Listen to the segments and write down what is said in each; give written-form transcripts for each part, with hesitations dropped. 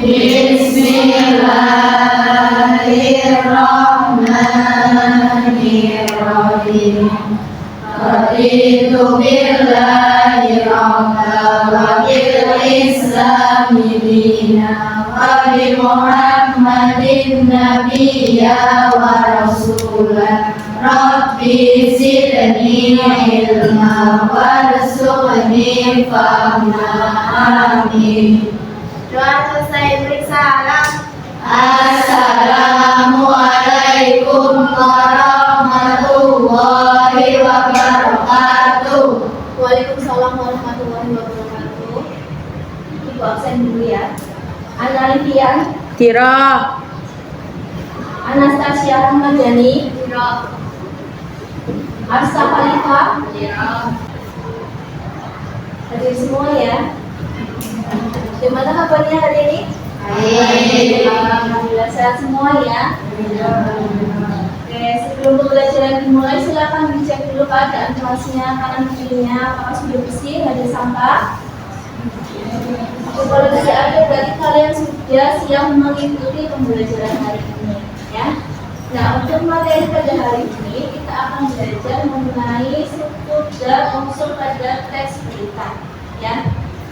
Bismillahirrahmanirrahim. Raditu billahi rabban wa bil islami dinan wa bi Muhammadin nabiyya wa rasulan. Rabbi zidni ilma warzuqni fahma. Amin. Doa selesai, beri salam. Assalamualaikum warahmatullahi wabarakatuh. Waalaikumsalam warahmatullahi wabarakatuh. Ibu absen dulu ya. Analia Tira, Anastasia Rahmadjani, Arsa Khalifah, hadir semua ya. Gimana kabarnya hari ini? Alhamdulillah sehat semua ya. Oke, sebelum pembelajaran dimulai silakan dicek dulu keadaan kelasnya, kanan kirinya apakah sudah bersih, nggak ada sampah. Kalau tidak ada berarti kalian sudah siap mengikuti pembelajaran hari ini ya. Nah, untuk materi pada hari ini kita akan belajar mengenai struktur dan unsur pada teks berita ya.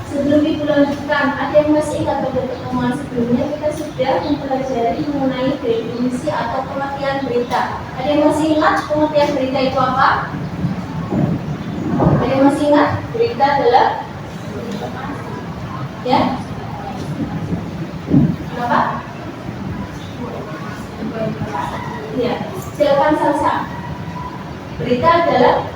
Sebelum Ibu lanjutkan, ada yang masih ingat pada pertemuan sebelumnya kita sudah mempelajari mengenai definisi atau pengertian berita. Ada yang masih ingat pengertian berita itu apa? Ada yang masih ingat? Berita adalah ya? Kenapa? Ya, silakan Salsa. Berita adalah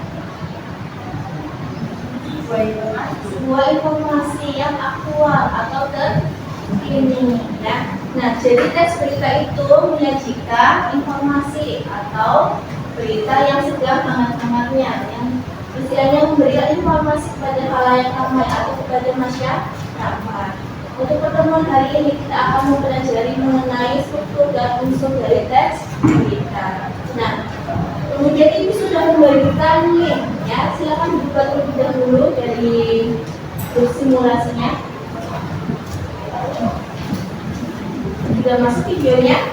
sebuah informasi yang aktual atau terkini ya. Nah, jadi teks berita itu menyajikan informasi atau berita yang sedang hangat-hangatnya, yang istilahnya memberikan informasi kepada khalayak ramai atau kepada masyarakat. Untuk pertemuan hari ini kita akan mempelajari mengenai struktur dan unsur dari teks berita. Nah, kemudian Ibu sudah memberikan link ya, silakan dibuka terlebih dahulu dari simulasinya. Sudah masuk videonya.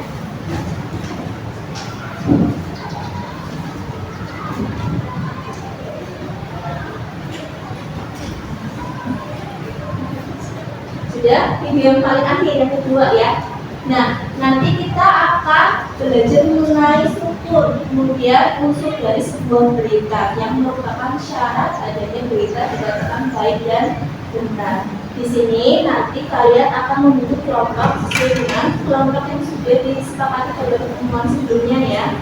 Sudah, video yang paling akhir yang kedua ya. Nah, nanti kita akan belajar mengenai struktur, kemudian unsur dari sebuah berita yang merupakan syarat adanya berita dikatakan baik dan benar. Di sini nanti kalian akan membentuk kelompok sesuai dengan kelompok yang sudah disepakati pada pertemuan sebelumnya ya.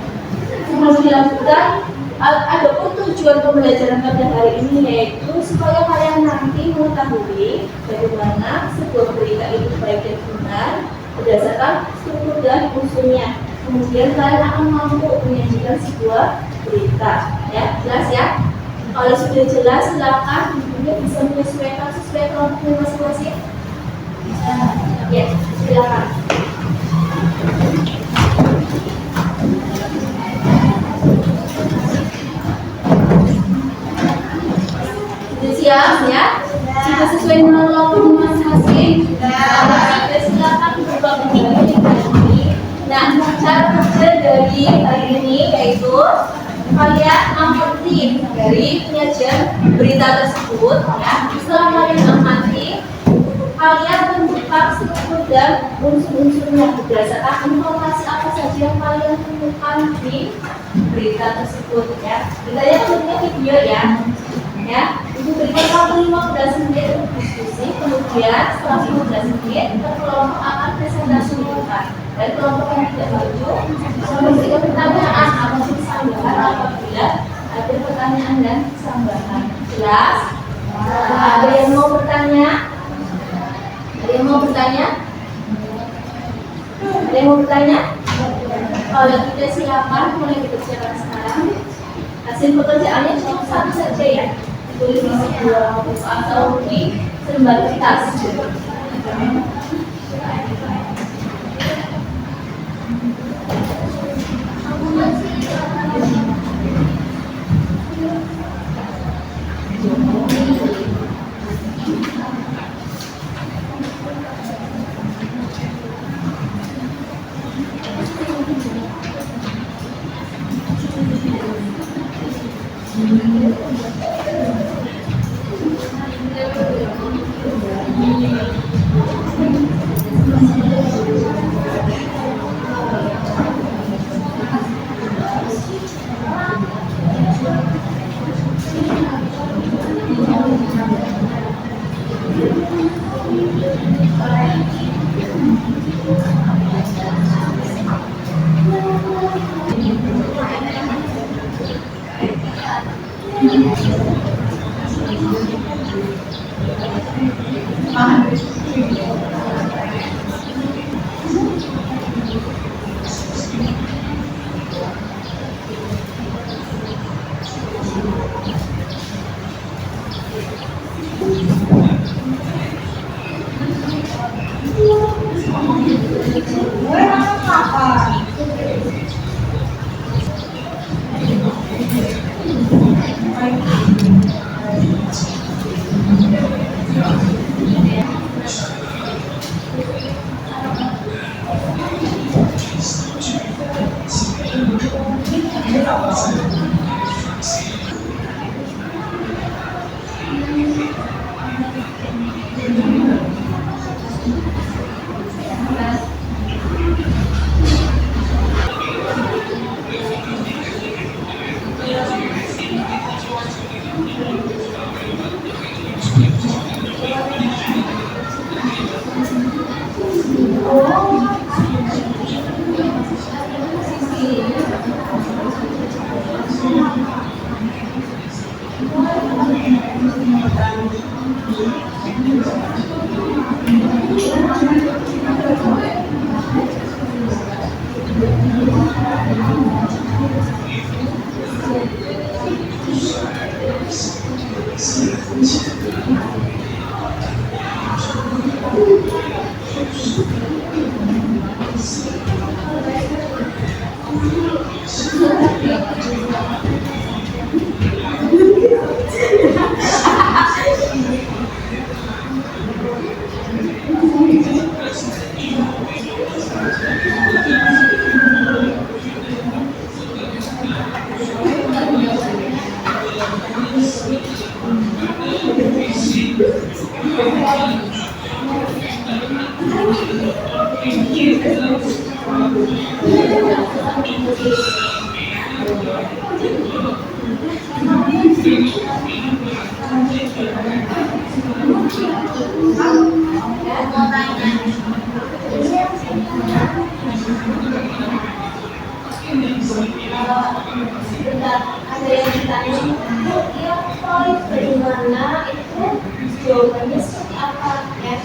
Sebelum dilanjutkan, adapun tujuan pembelajaran pada hari ini yaitu supaya kalian nanti mengetahui bagaimana sebuah berita itu baik dan benar berdasarkan struktur dan unsurnya. Kemudian kalian akan mampu menyajikan sebuah berita ya, jelas ya. Kalau sudah jelas silakan ibunya bisa menyesuaikan sesuai kelompoknya masing-masing. Ya, silakan. Sudah siap ya? Sudah sesuai dengan kelompok masing-masing. Silakan berubah kembali ini. Nah, cara kerja dari hari ini yaitu kalian amati dari penyajian berita tersebut ya. Setelah kalian amati, kalian tentukan struktur dan unsur-unsurnya berdasarkan informasi apa saja yang kalian temukan di berita tersebut ya. Beritanya bentuknya video ya. Ya, Ibu berikan waktu 15 menit untuk diskusi, kemudian setelah 15 menit kelompok akan presentasi mereka. Dan kelompok yang tidak maju bisa memberikan pertanyaan atau tambahan apabila ada pertanyaan dan tambahan. Jelas? Ada yang mau bertanya? Ada yang mau bertanya? Ada yang mau bertanya? Kalau tidak silakan, mulai dikerjakan sekarang. Hasil pekerjaannya cukup satu saja ya. Tulis di sebuah buku atau di selembar kertas. Sebentar, ada yang ditanya, ya poin bagaimana itu jawabannya seperti apa ya?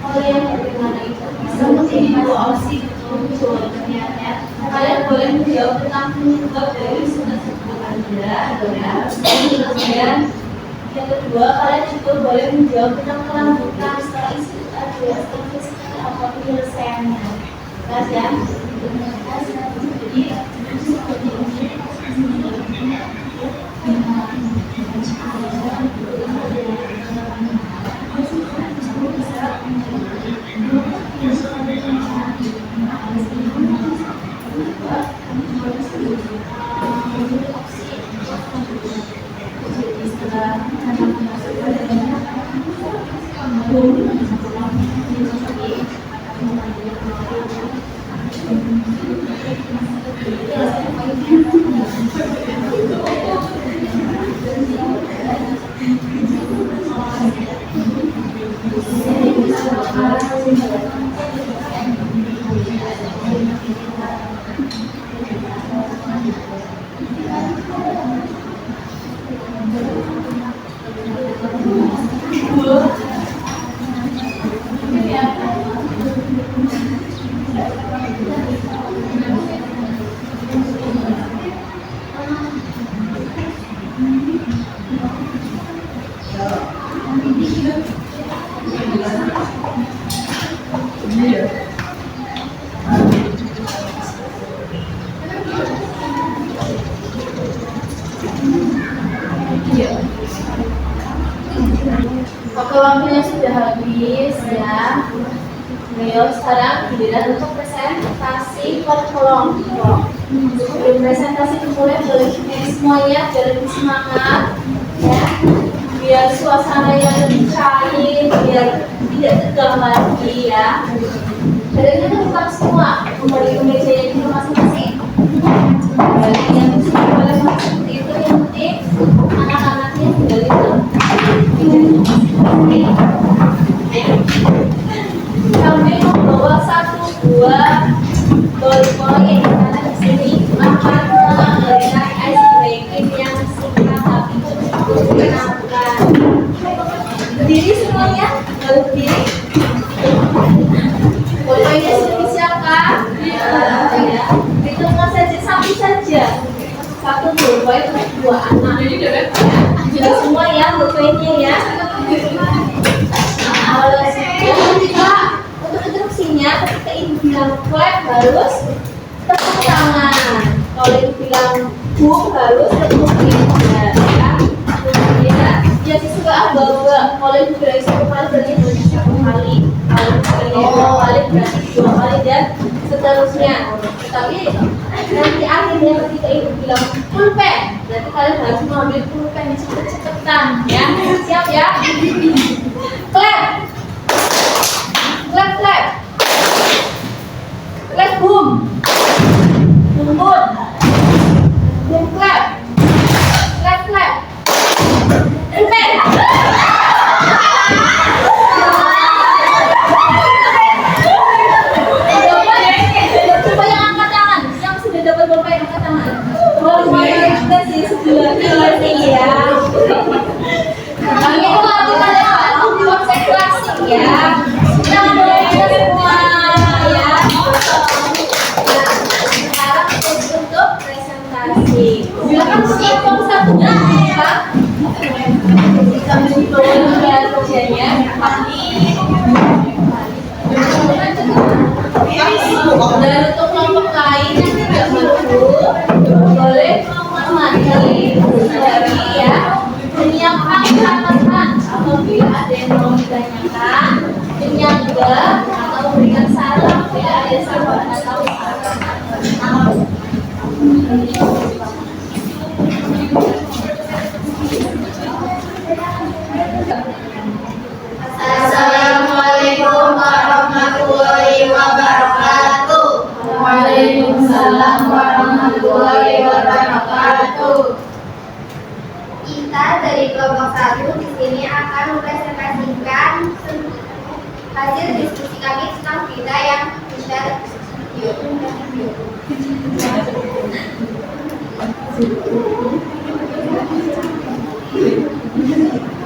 Kalau yang bagaimana itu bisa menjadi dua opsi untuk jawabannya ya. Kalian boleh menjawab tentang penyebab dari sunnah Anda, ya. Kemudian yang kedua, kalian juga boleh menjawab tentang kelanjutan setelah isi ada seperti apa penyelesaiannya. Jelas ya? Jadi oke, waktunya sudah habis ya. Ayo sekarang giliran untuk presentasi per kelompok. Sebelum presentasi dimulai, boleh semuanya biar lebih semangat ya, biar suasana yang lebih cair, biar tidak tegang lagi ya. Badannya tetap semua kembali ke meja yang di masing-masing. Bagi yang boleh seperti itu, yang penting anak-anaknya kembali ke sambil membawa satu buah ballpoint karena di sini akan memberikan ice breaking yang singkat tapi cukup menyenangkan. Berdiri semuanya, berdiri. Ballpointnya sudah disiapkan? Ya. Ditunggu saja, satu saja. Satu ballpoint untuk dua anak. Sudah semua ya ballpointnya ya. Kalau tidak untuk instruksinya ketika bilang clap harus tepuk tangan. Kalau ibu bilang boom harus tepuk tangan. Ya. Kemudian dia suka bawa. Kalau ibu bilang satu kali berarti berarti satu kali. Kalau ibu bilang dua kali berarti dua kali dan seterusnya. Tapi nanti akhirnya ketika ibu bilang pulpen, berarti kalian harus mengambil pulpen cepet-cepetan, ya. Siap ya? Clap, clap, clap, clap, boom, boom, boom, boom, clap, clap, clap, pulpen. Coba yang angkat tangan, yang sudah dapat pulpen angkat tangan. Lumayan kita sih sebelah sih ya. Ini latihan yang konsentrasi ya. Kita mulai semua ya. Nah, sekarang untuk presentasi. Silakan siapkan satunya ya. Kita mencoba kerjanya. Dan untuk kelompok lain yang tidak mampu, boleh mengamati dari ya, menyiapkan catatan apabila ada yang mau ditanyakan, menyangga atau memberikan saran bila ada saran atau Assalamualaikum warahmatullahi wabarakatuh. Waalaikumsalam warahmatullahi wabarakatuh. Kita dari kelompok 1 di sini akan mempresentasikan hasil diskusi kami tentang berita yang kita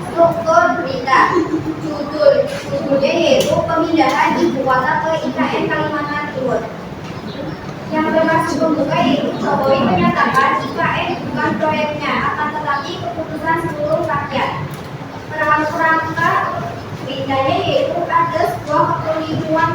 struktur berita. Judulnya yaitu pemindahan ibu kota ke IKN Kalimantan Timur. Yang bermaksud pembuka yaitu Jokowi menyatakan IKN bukan proyeknya, akan tetapi keputusan seluruh rakyat. Kerangka beritanya yaitu ada sebuah kekeliruan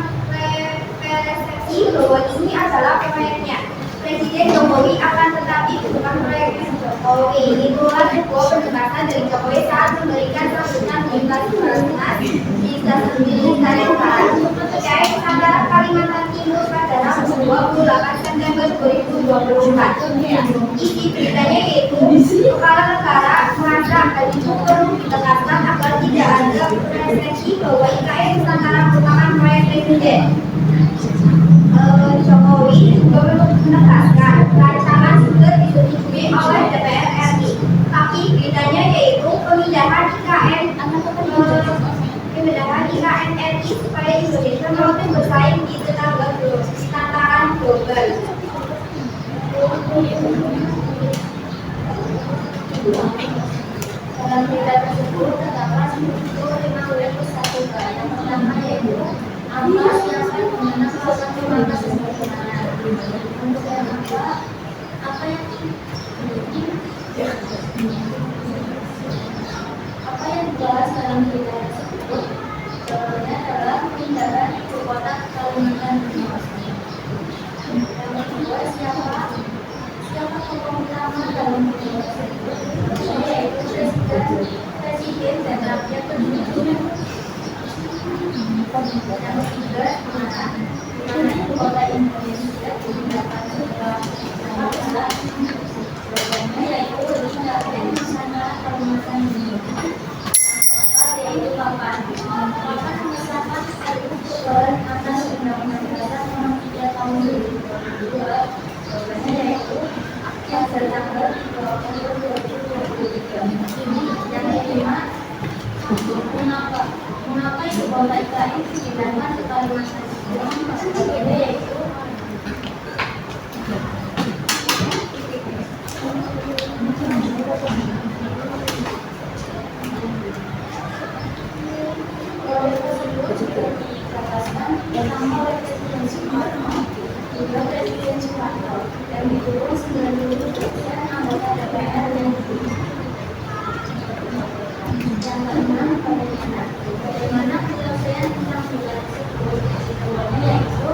persepsi bahwa ini adalah proyeknya Presiden Jokowi, akan tetapi bukan proyeknya Jokowi. Itulah sebuah pendekatan dari Jokowi saat memberikan sambutan di Basarnas di stasiun Tanjung terkait antara Kalimantan Timur pada Rabu 28 September 2024. Isi beritanya yaitu kepala negara merasa hal itu perlu ditekankan agar tidak ada persepsi bahwa IKN Nusantara merupakan proyek Presiden. Jokowi juga menegaskan rancangan sudah disetujui oleh DPR RI, tapi beritanya yaitu pemindahan IKN RI supaya Indonesia mampu bersaing di tataran global. Dalam berita tersebut terdapat 51 hal. Yang pertama yaitu Abbas yang akan mengenang kawasan Kalimantan sebagaimana. Untuk yang apa yang dibahas dalam berita tersebut? Jawabannya adalah pemindahan ibu kota Kalimantan Timur. Yang kedua, siapa tokoh utama dalam berita tersebut? Yaitu Presiden dan rakyat penduduk. Yang ketiga, mana ibu kota Indonesia dipindahkan setelah jawabannya yaitu Indonesia Nusantara Kalimantan Timur. Yaitu kapan mengesahkan sekaligus perubahan atas Undang-Undang Dasar Nomor 3 Tahun 2022. Jawabannya yaitu yang bertanggal 2 Oktober 2023. Yang kelima, mengapa ibu kota IKN dipindahkan ke Kalimantan Timur? Jawabannya yaitu pertama oleh Presiden Soekarno, juga Presiden Soekarno, dan didukung 90% anggota DPR yang dipilih. Yang keenam, bagaimana penyelesaian tentang berita tersebut? Jawabannya yaitu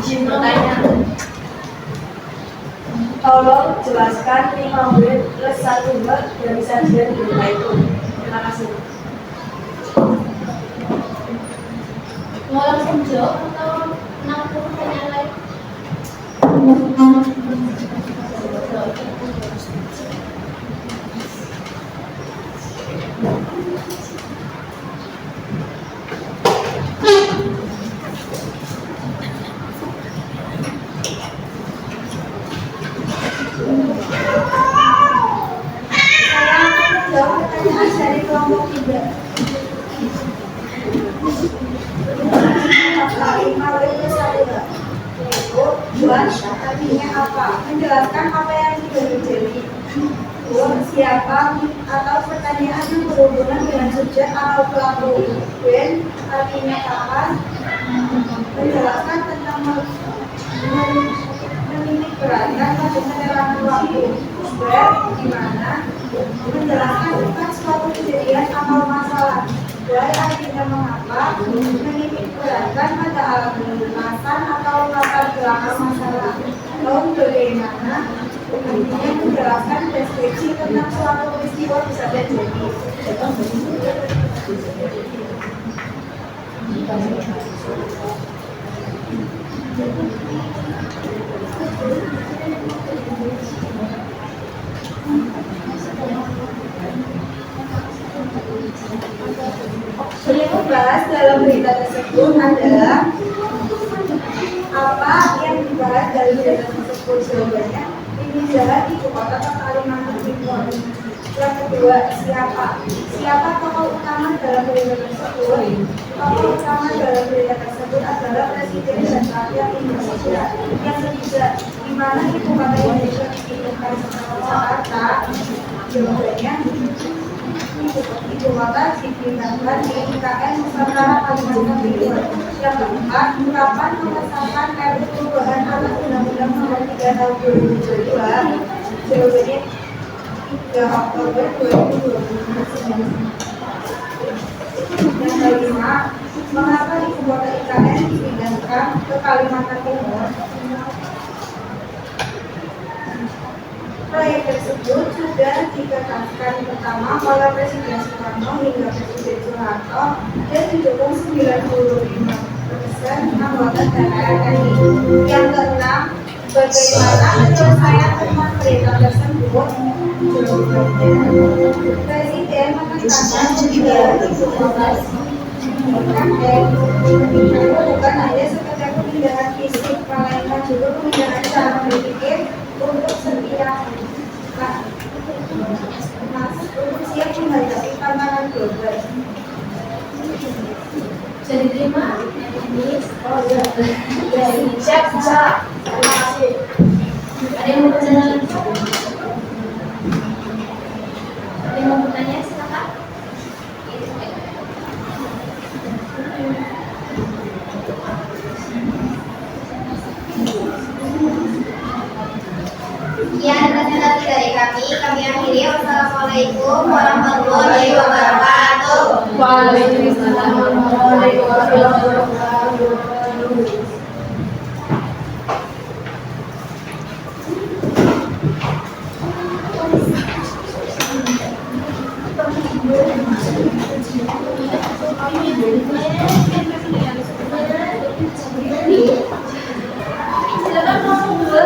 izin bertanya. Tolong jelaskan 5W plus 1W dari sajian berita itu. Terima kasih. Mau langsung jawab atau nangkep pertanyaan lain? Saya akan menjawab pertanyaan dari kelompok 3. Apa 5W plus 1W? Yaitu buat artinya apa? Menjelaskan apa yang sudah terjadi. Siapa atau pertanyaan yang berhubungan dengan subjek atau pelaku. When artinya kapan? Menjelaskan tentang menitik beratkan pada penerangan waktu. Where di mana? Menjelaskan tentang suatu kejadian atau masalah. Why artinya mengapa? Menitik beratkan pada alasan atau latar belakang masalah. Lalu bagaimana? Artinya menjelaskan deskripsi tentang suatu peristiwa bisa terjadi. Yang dibahas dalam berita tersebut adalah apa yang dibahas dalam berita tersebut. Jawabannya pemindahan ibu kota ke Kalimantan Timur. Yang kedua, siapa tokoh utama dalam berita tersebut? Tokoh utama dalam berita tersebut adalah Presiden dan Rakyat Indonesia. Yang ketiga, di mana ibu kota Indonesia dipindahkan ke Jakarta? Jawabannya ibu kota dipindahkan di IKN Nusantara Kalimantan Timur. Yang keempat, kapan mengesahkan RUU perubahan atas Undang-Undang Nomor 3 Tahun 2022? Jawabannya 3 Oktober 2020. Yang kelima, mengapa ibu kota IKN dipindahkan ke Kalimantan Timur? Proyek tersebut sudah dikekaskan pertama oleh Presiden Soekarno hingga Presiden Soeharto dan didukung 95% anggota DPR RI. Yang keenam, bagaimana penyelesaian tentang berita tersebut? Presiden menekankan pemindahan ibu kota bukan hanya sekedar pemindahan fisik, melainkan juga pemindahan cara berpikir untuk setiap untuk siap menghadapi tantangan global. Bisa diterima? Oh iya. Siap. Terima kasih. Ada yang mau bertanya lagi? Ada yang mau bertanya? Silakan. Sekian presentasi dari kami akhiri. Wassalamualaikum warahmatullahi wabarakatuh. Waalaikumsalam warahmatullahi wabarakatuh. Silakan langsung dulu.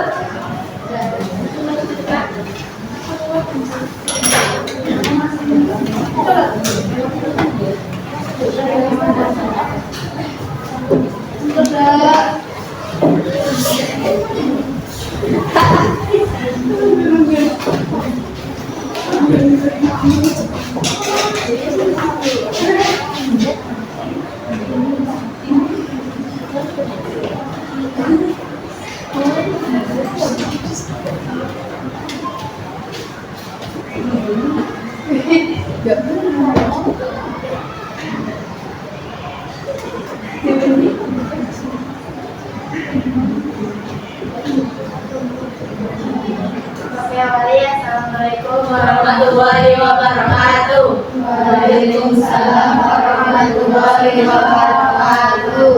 Assalamualaikum warahmatullahi wabarakatuh. Waalaikumsalam warahmatullahi wabarakatuh.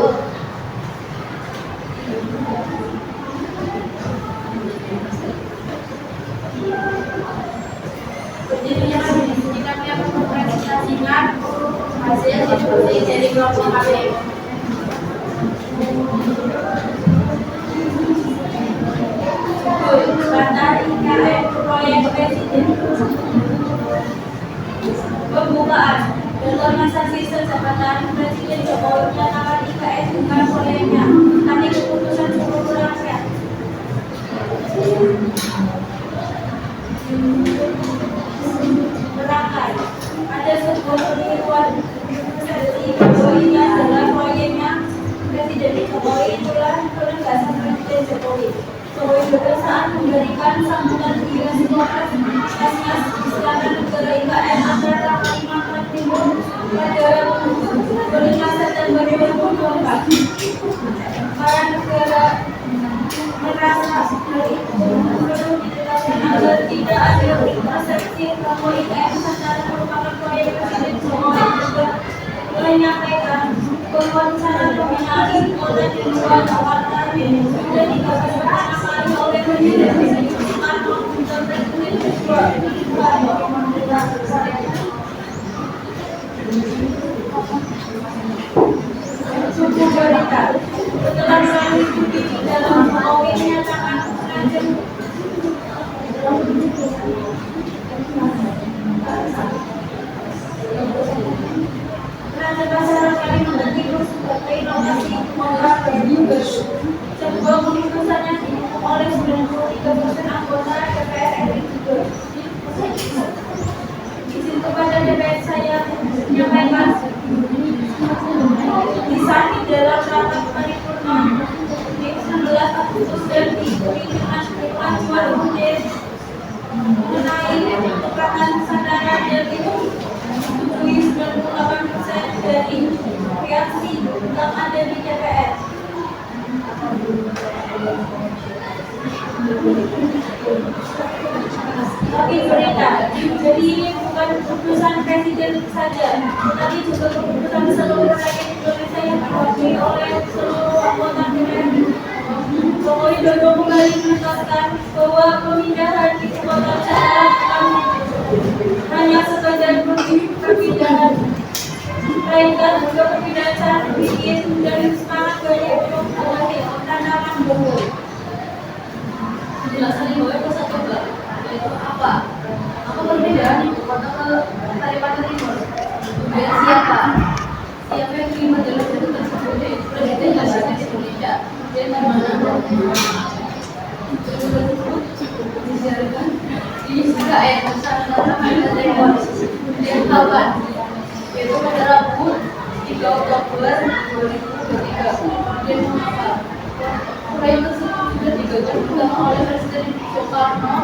Berdirinya kami akan mempresentasikan hasil diskusi dari kelompok kami. Kata IKN proyek presiden. Pembukaan dalam masa sisa jabatan Presiden Jokowi menyatakan IKN bukan proyeknya, tapi keputusan seluruh rakyat. Berangkat ada sebuah peniruan versi bahwa ini adalah proyeknya Presiden Jokowi, itulah penegasan Presiden Jokowi. Jokowi Dodo saat memberikan sambutan kepada semua kasmas Islamic negara IKN antara Kalimantan Timur pada 15 September 2024. Para negara merasa hal itu perlu dijelaskan agar tidak ada persepsi bahwa IKN secara merupakan proyek Presiden Jokowi. Juga menyampaikan bahwa rencana pembinaan ibu kota di luar Jakarta sudah digagas pertama kali oleh Presiden Soekarno dan Presiden Suku berita setelah kami studi dalam Jokowi menyatakan Raja Basara kali mengerti sebagai inovasi kemauan baru. Sebuah keputusan yang didukung oleh 93% anggota DPR RI juga. Izin kepada DPR saya menyampaikan desain di dalam rapat paripurna di 19 Agustus dan diikuti dengan pengajuan UD mengenai keterangan Nusantara dan disetujui 98% dari reaksi yang ada di DPR. Tapi berita, jadi ini bukan keputusan Presiden saja, tetapi juga keputusan seluruh rakyat Indonesia yang diwakili oleh seluruh anggota DPR. Jokowi Dodo kembali menegaskan bahwa pemindahan ibu kota Jakarta bukan hanya sekadar perpindahan, melainkan juga perpindahan cara berpikir dan semangat banyak untuk menghadapi tantangan baru. Penjelasan ibu itu satu enggak? Yaitu apa? Apa perbedaan ibu kota ke Kalimantan Timur? Dan siapa? Siapa yang terima dalam itu tersebut? Presiden Masyarakat Indonesia. Dan mana? Tersebut disiarkan di IKN Nusantara Timur dan kawan. Yaitu pada Rabu 3 Oktober 2023. Dan mengapa? Proyek tersebut sudah digagas pertama oleh Presiden Soekarno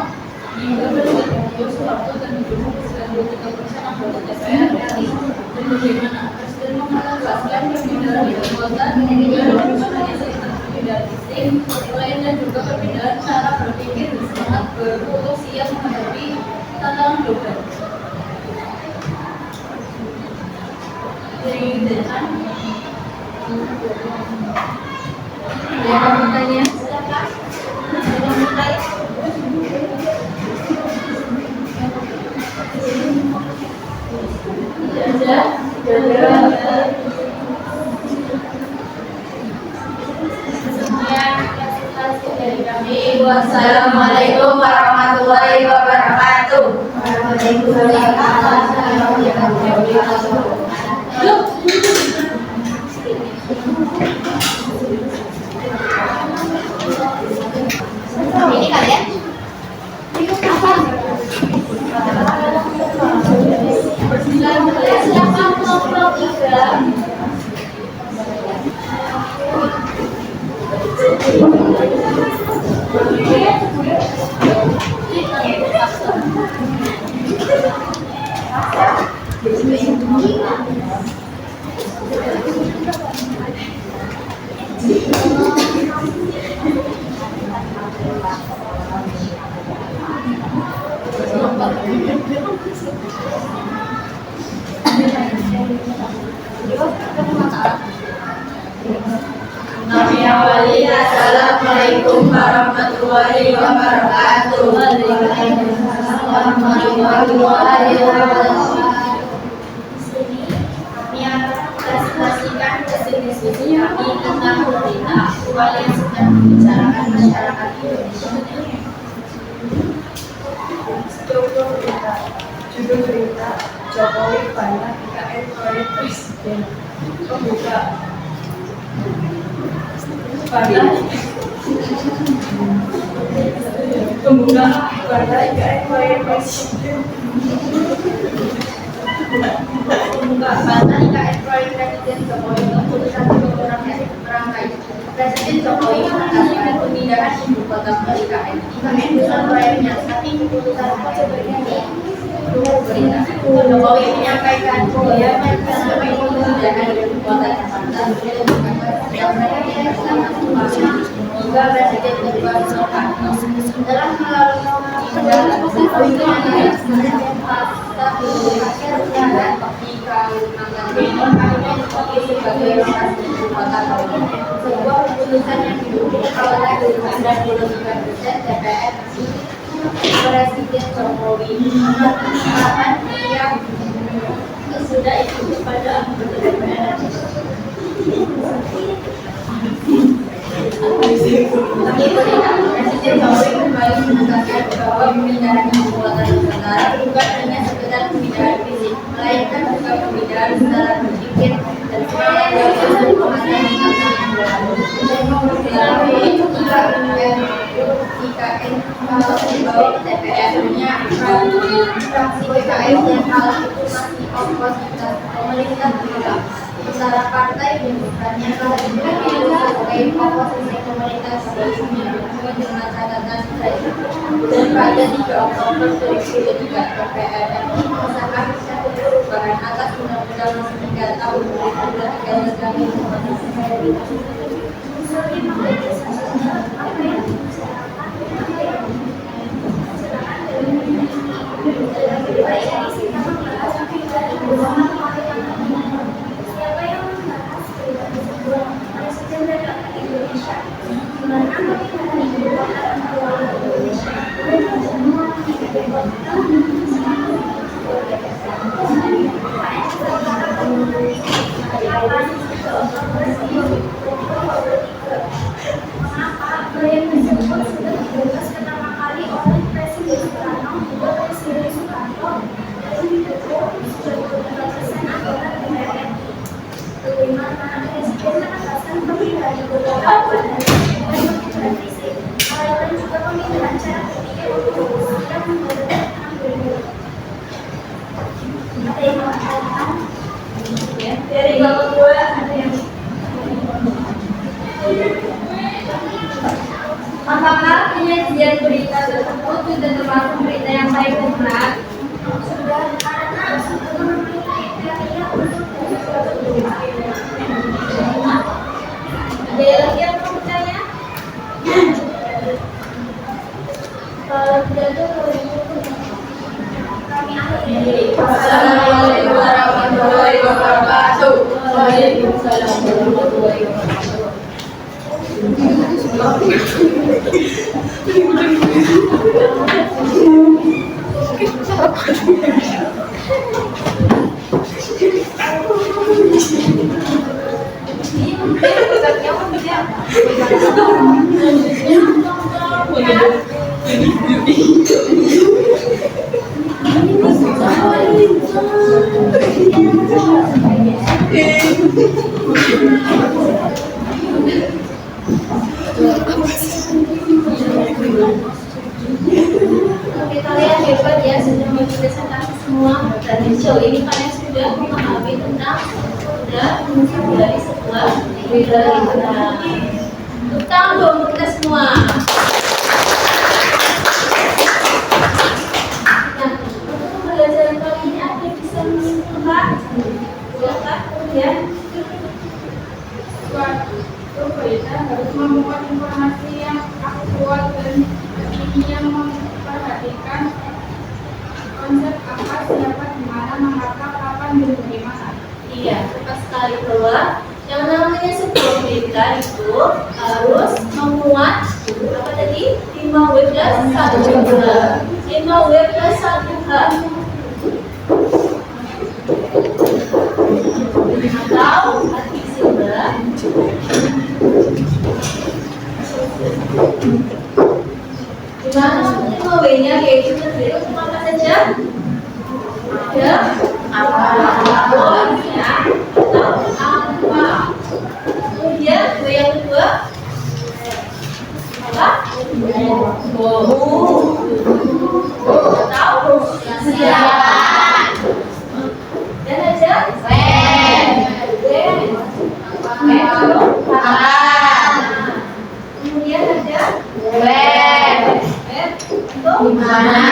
hingga Presiden Soeharto dan mendukung 93% anggota DPR RI. Dan bagaimana Presiden menegaskan perbedaan ibu kota dan bagaimana sistem perbedaan sistem lain dan juga perbedaan cara berpikir dan semangat baru untuk siap menghadapi tantangan global. Jadi gitu kan? Ada pertanyaan? Wassalamualaikum warahmatullahi wabarakatuh. Ini kalian minum apa? Silakan kelompok 3. Nabi awalina Assalamualaikum warahmatullahi wabarakatuh. Waalaikumsalam warahmatullahi wabarakatuh. Di sini kami akan presentasikan hasil diskusi kami tentang berita aktual yang sedang dibicarakan masyarakat Indonesia. Judul berita Jokowi bantah IKN proyek presiden. Pembuka bantah IKN proyek presiden. Bantah IKN proyek Presiden Jokowi keputusan beberapa merangkai. Presiden Jokowi menegaskan pemindahan ibu kota ke IKN. IKN bukan proyeknya, tapi keputusan berita. Jokowi menyampaikan bahwa pemindahan ibu kota Jakarta hingga Presiden kedua Soekarno telah melalui pemindahan sebagai lokasi ibu kota baru. Sebuah keputusan yang didukung oleh 93% DPR Presiden Jokowi menyatakan yang sudah itu kepada anggota DPR. Presiden Jokowi kembali menegaskan bahwa pemindahan ibu kota Nusantara bukan hanya sekedar pemindahan fisik, melainkan juga pemindahan secara berpikir dan semangat dari komandan IKN kalau dibawa ke DPR-nya fraksi PKS dan hal itu masih opositas pemerintah juga. Sementara partai Demokrat yang telah dipilih sebagai oposisi pemerintah sebelumnya dengan catatan saja. Dan pada 3 Oktober 2023 DPR RI mengesahkan satu perubahan atas Undang-Undang Nomor 3 Tahun 2023 tentang proyek tersebut sudah dibahas pertama kali oleh Presiden Soekarno hingga Presiden Soekarno dan didukung 72% anggota DPR. Kelima, Presiden menegaskan pemindahan ibu kota bukan hanya pemindahan fisik, melainkan juga pemindahan cara berpikir untuk yang membedakan berbeda. Ada yang mau dikatakan? Dari Bapak gue ada yang apakah penyajian berita tersebut sudah termasuk berita yang baik dan benar? Sudah, karena sudah memenuhi kriteria untuk Ada lagi yang mau bertanya? Kalau tidak ada, kami akhiri. Assalamualaikum warahmatullahi wabarakatuh. Waalaikumsalam warahmatullahi wabarakatuh. Oke, kalian hebat ya, sudah mempresentasi semua. Dan sejauh ini kalian sudah memahami tentang sudah dari sebuah berita itu. Tepuk tangan dong kita semua. Nah, untuk pembelajaran kali ini ada yang bisa menyimpulkan? Silakan, ya. Suatu berita harus memuat informasi yang aktual dan yang memperhatikan konsep apa, siapa, di mana, mengapa, kapan, dan bagaimana. Iya, tepat sekali bahwa yang namanya sebuah berita itu harus memuat muat apa tadi? 5W plus 1H. 5W plus 1H. Atau arti sehingga gimana 5W-nya yaitu terdiri untuk apa saja? Ada apa ya atau apa. Kemudian W yang kedua apa? Atau siapa. Dan aja kemudian ada untuk gimana.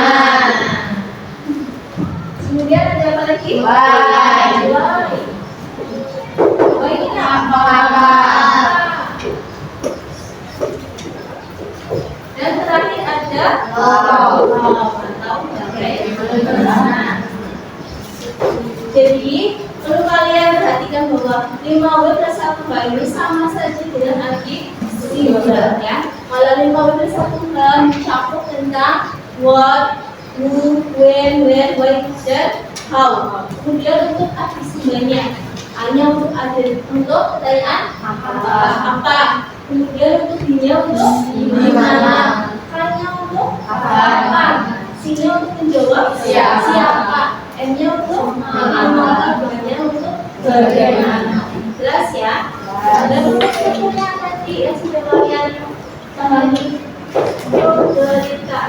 Kemudian ada apa lagi? Why ini apa? Dan terakhir ada atau jadi perlu kalian perhatikan bahwa 5W plus 1H ini sama saja dengan arti singular ya. Kalau 5W plus 1H mencakup tentang what, who, when, where, why, dan how. Kemudian untuk arti singularnya hanya untuk pertanyaan apa. Kemudian untuk B-nya untuk gimana. K-nya untuk apa. C-nya untuk menjawab siapa. M-nya untuk apa. B-nya untuk bagaimana. Jelas ya? Dan untuk contohnya tadi yang sudah kalian pahami berita.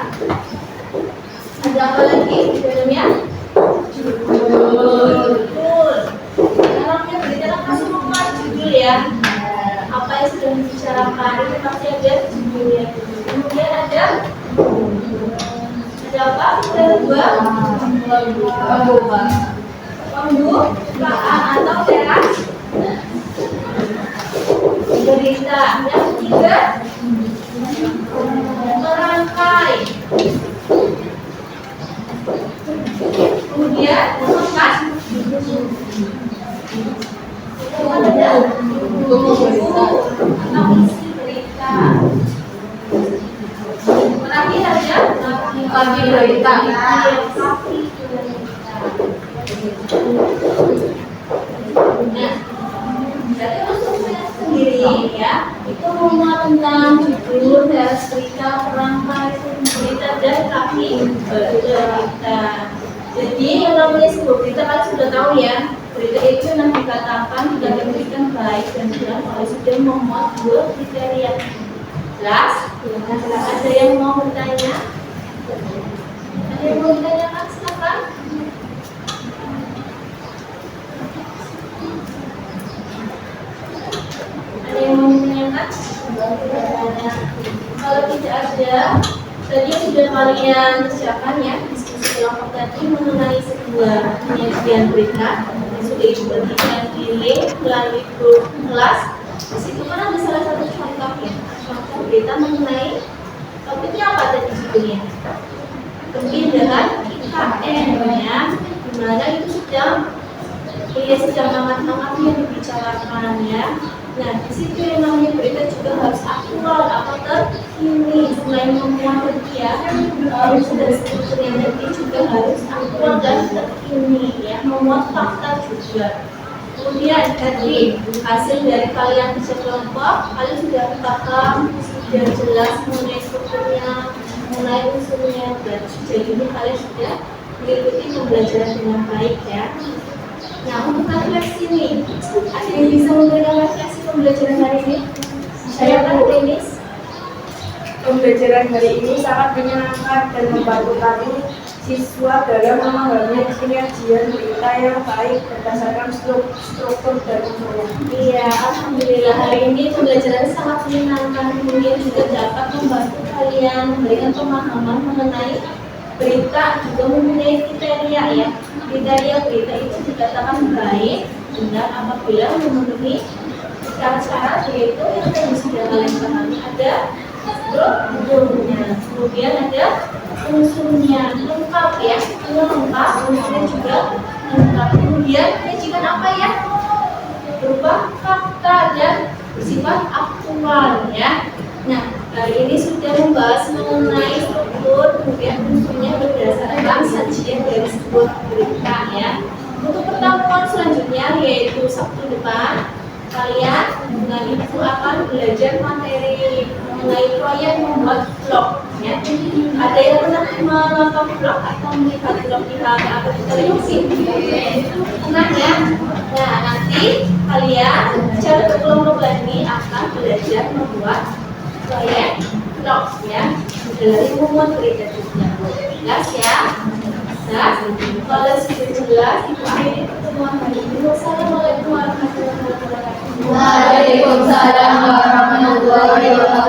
Ada apa lagi di dalamnya? Judul. Dalamnya berita kan pasti memuat judul ya. Apa yang sudah dibicarakan itu pasti ada judulnya. Kemudian ada apa? Pembukaan atau teras berita. Yang ketiga merangkai. Kemudian mengemas. Itu ada buku atau isi berita. Terakhir ada kapi berita. Nah, jadi untuk sendiri ya, itu memuat tentang judul, teras berita, perangkai, berita dan kapi berita. Jadi yang namanya sebuah berita kalian sudah tahu ya. Berita itu yang dikatakan tidak memberikan baik dan benar kalau sudah memuat dua kriteria. Jelas? Ada yang mau bertanya? Ada yang mau bertanyakan? Silakan. Ada yang mau bertanyakan? Kalau tidak ada, tadi sudah kalian persiapkan ya diskusi kelompok tadi mengenai sebuah penyajian berita yang sudah ibu bagikan di link melalui grup kelas. Di situ kan ada salah satu contohnya, contoh berita mengenai topiknya apa tadi judulnya? Pemindahan IKN-nya, dimana itu sedang hangat-hangatnya dibicarakan ya. Nah, di situ yang namanya berita juga harus aktual atau terkini. Selain memuat ya, sudah sebetulnya tadi juga harus aktual dan terkini ya, memuat fakta juga. Kemudian tadi hasil dari kalian kerja kelompok, kalian sudah paham, sudah jelas mengenai strukturnya, mengenai unsurnya, dan jadi ini kalian sudah mengikuti pembelajaran dengan baik ya. Nah, untuk refleksi nih, ada yang bisa memberikan refleksi pembelajaran hari ini? Saya kan Denis. Pembelajaran hari ini sangat menyenangkan dan membantu kami siswa dalam memahami penyajian berita yang baik berdasarkan struktur dan unsurnya. Iya, alhamdulillah hari ini pembelajaran sangat menyenangkan, kemudian juga dapat membantu kalian memberikan pemahaman mengenai berita, juga mempunyai kriteria ya. Kriteria berita itu dikatakan baik, benar apabila memenuhi syarat-syarat, yaitu yang tadi sudah kalian pahami, ada strukturnya, kemudian ada unsurnya lengkap ya, lengkap, unsurnya juga lengkap. Kemudian menyajikan apa ya? Berupa fakta dan bersifat aktual ya. Nah, Kali ini sudah membahas mengenai struktur kemudian fungsinya berdasarkan sajian dari sebuah berita ya. Untuk pertemuan selanjutnya yaitu Sabtu depan, kalian dengan ibu akan belajar materi mengenai proyek membuat vlog ya. Ada yang pernah menonton vlog atau melihat vlog di HP atau di televisi? Tenang ya. Nah, nanti kalian secara berkelompok lagi akan belajar membuat proyek vlog ya dari membuat berita juga. Jelas ya? Nah, kalau sudah jelas, ibu akhiri pertemuan hari ini. Wassalamualaikum warahmatullahi wabarakatuh. Waalaikumsalam warahmatullahi wabarakatuh.